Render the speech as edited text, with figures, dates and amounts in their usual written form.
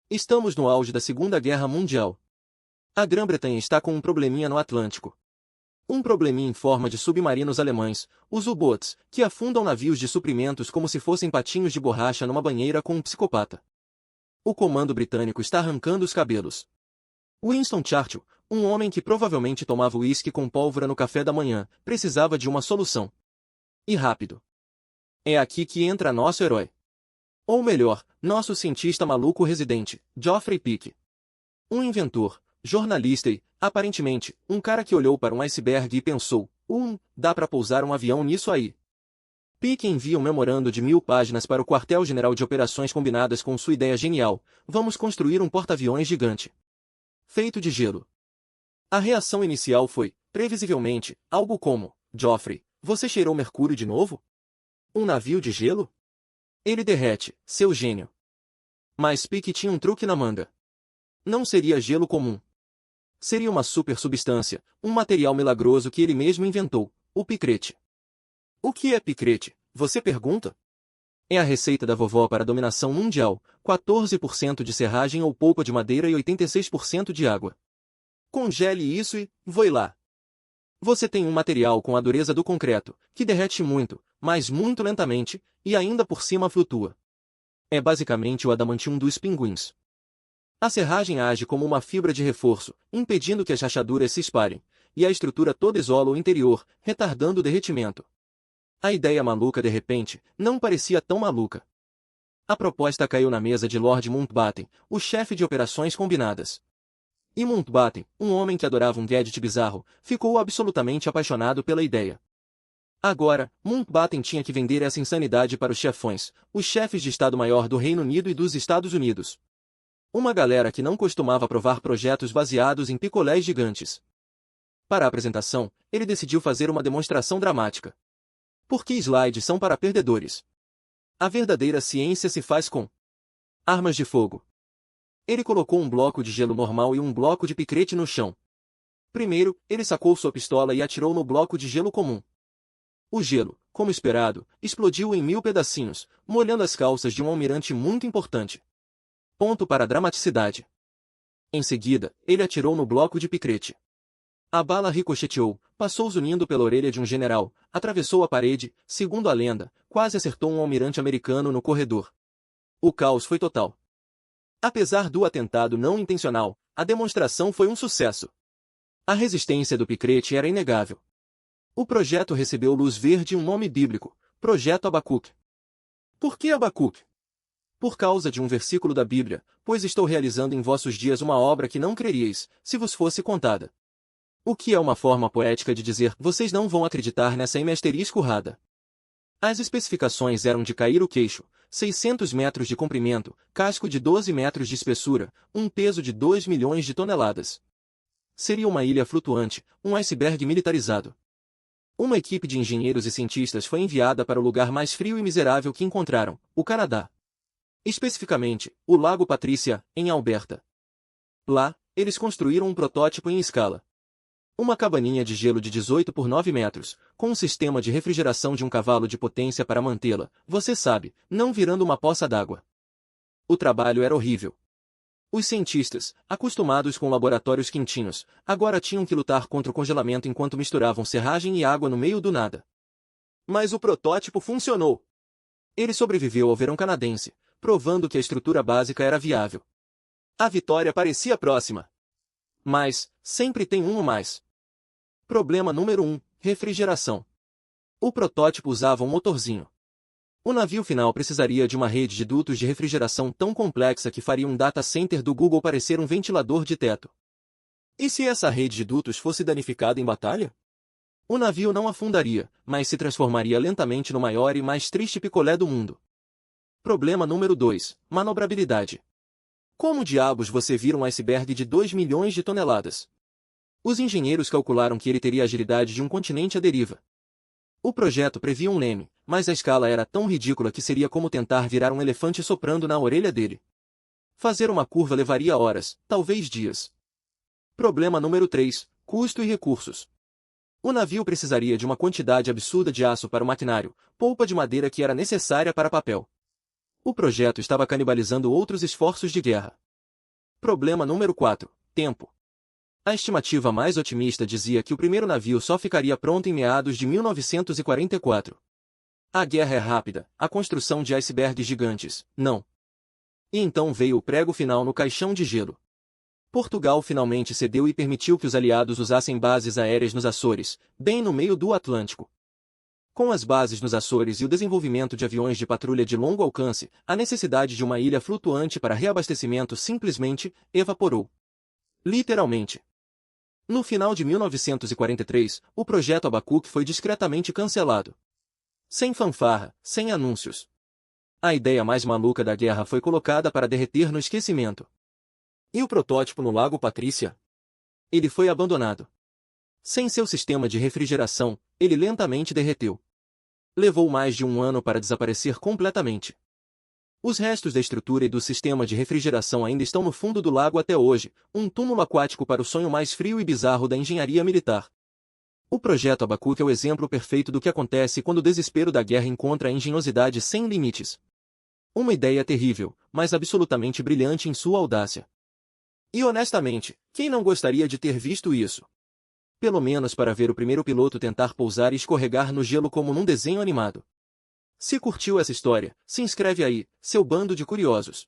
Estamos no auge da Segunda Guerra Mundial. A Grã-Bretanha está com um probleminha no Atlântico. Um probleminha em forma de submarinos alemães, os U-Boats, que afundam navios de suprimentos como se fossem patinhos de borracha numa banheira com um psicopata. O comando britânico está arrancando os cabelos. Winston Churchill, um homem que provavelmente tomava uísque com pólvora no café da manhã, precisava de uma solução. E rápido. É aqui que entra nosso herói. Ou melhor, nosso cientista maluco residente, Geoffrey Peake. Um inventor, jornalista e, aparentemente, um cara que olhou para um iceberg e pensou, dá para pousar um avião nisso aí. Peake envia um memorando de 1000 páginas para o quartel-general de operações combinadas com sua ideia genial, vamos construir um porta-aviões gigante. Feito de gelo. A reação inicial foi, previsivelmente, algo como, Geoffrey, você cheirou mercúrio de novo? Um navio de gelo? Ele derrete, seu gênio. Mas Peake tinha um truque na manga. Não seria gelo comum. Seria uma super substância, um material milagroso que ele mesmo inventou, o picrete. O que é picrete, você pergunta? É a receita da vovó para a dominação mundial, 14% de serragem ou polpa de madeira e 86% de água. Congele isso e, voe lá. Você tem um material com a dureza do concreto, que derrete muito, mas muito lentamente, e ainda por cima flutua. É basicamente o adamantium dos pinguins. A serragem age como uma fibra de reforço, impedindo que as rachaduras se espalhem, e a estrutura toda isola o interior, retardando o derretimento. A ideia maluca de repente, não parecia tão maluca. A proposta caiu na mesa de Lord Mountbatten, o chefe de operações combinadas. E Mountbatten, um homem que adorava um gadget bizarro, ficou absolutamente apaixonado pela ideia. Agora, Mountbatten tinha que vender essa insanidade para os chefões, os chefes de Estado-Maior do Reino Unido e dos Estados Unidos. Uma galera que não costumava aprovar projetos baseados em picolés gigantes. Para a apresentação, ele decidiu fazer uma demonstração dramática. Porque slides são para perdedores. A verdadeira ciência se faz com armas de fogo. Ele colocou um bloco de gelo normal e um bloco de picrete no chão. Primeiro, ele sacou sua pistola e atirou no bloco de gelo comum. O gelo, como esperado, explodiu em 1000 pedacinhos, molhando as calças de um almirante muito importante. Ponto para a dramaticidade. Em seguida, ele atirou no bloco de picrete. A bala ricocheteou, passou zunindo pela orelha de um general, atravessou a parede, segundo a lenda, quase acertou um almirante americano no corredor. O caos foi total. Apesar do atentado não intencional, a demonstração foi um sucesso. A resistência do picrete era inegável. O projeto recebeu luz verde e um nome bíblico, Projeto Abacuque. Por que Abacuque? Por causa de um versículo da Bíblia, pois estou realizando em vossos dias uma obra que não creríeis, se vos fosse contada. O que é uma forma poética de dizer, vocês não vão acreditar nessa *rada. As especificações eram de cair o queixo, 600 metros de comprimento, casco de 12 metros de espessura, um peso de 2 milhões de toneladas. Seria uma ilha flutuante, um iceberg militarizado. Uma equipe de engenheiros e cientistas foi enviada para o lugar mais frio e miserável que encontraram, o Canadá. Especificamente, o Lago Patrícia, em Alberta. Lá, eles construíram um protótipo em escala. Uma cabaninha de gelo de 18 por 9 metros, com um sistema de refrigeração de um cavalo de potência para mantê-la, você sabe, não virando uma poça d'água. O trabalho era horrível. Os cientistas, acostumados com laboratórios quentinhos, agora tinham que lutar contra o congelamento enquanto misturavam serragem e água no meio do nada. Mas o protótipo funcionou. Ele sobreviveu ao verão canadense, provando que a estrutura básica era viável. A vitória parecia próxima. Mas, sempre tem um ou mais. Problema número 1, refrigeração. O protótipo usava um motorzinho. O navio final precisaria de uma rede de dutos de refrigeração tão complexa que faria um data center do Google parecer um ventilador de teto. E se essa rede de dutos fosse danificada em batalha? O navio não afundaria, mas se transformaria lentamente no maior e mais triste picolé do mundo. Problema número 2, manobrabilidade. Como diabos você vira um iceberg de 2 milhões de toneladas? Os engenheiros calcularam que ele teria a agilidade de um continente à deriva. O projeto previa um leme, mas a escala era tão ridícula que seria como tentar virar um elefante soprando na orelha dele. Fazer uma curva levaria horas, talvez dias. Problema número 3, custo e recursos. O navio precisaria de uma quantidade absurda de aço para o maquinário, polpa de madeira que era necessária para papel. O projeto estava canibalizando outros esforços de guerra. Problema número 4. Tempo. A estimativa mais otimista dizia que o primeiro navio só ficaria pronto em meados de 1944. A guerra é rápida, a construção de icebergs gigantes, não. E então veio o prego final no caixão de gelo. Portugal finalmente cedeu e permitiu que os aliados usassem bases aéreas nos Açores, bem no meio do Atlântico. Com as bases nos Açores e o desenvolvimento de aviões de patrulha de longo alcance, a necessidade de uma ilha flutuante para reabastecimento simplesmente evaporou. Literalmente. No final de 1943, o projeto Abacuque foi discretamente cancelado. Sem fanfarra, sem anúncios. A ideia mais maluca da guerra foi colocada para derreter no esquecimento. E o protótipo no Lago Patrícia? Ele foi abandonado. Sem seu sistema de refrigeração, ele lentamente derreteu. Levou mais de um ano para desaparecer completamente. Os restos da estrutura e do sistema de refrigeração ainda estão no fundo do lago até hoje, um túmulo aquático para o sonho mais frio e bizarro da engenharia militar. O projeto Abacuque é o exemplo perfeito do que acontece quando o desespero da guerra encontra a engenhosidade sem limites. Uma ideia terrível, mas absolutamente brilhante em sua audácia. E honestamente, quem não gostaria de ter visto isso? Pelo menos para ver o primeiro piloto tentar pousar e escorregar no gelo como num desenho animado. Se curtiu essa história, se inscreve aí, seu bando de curiosos.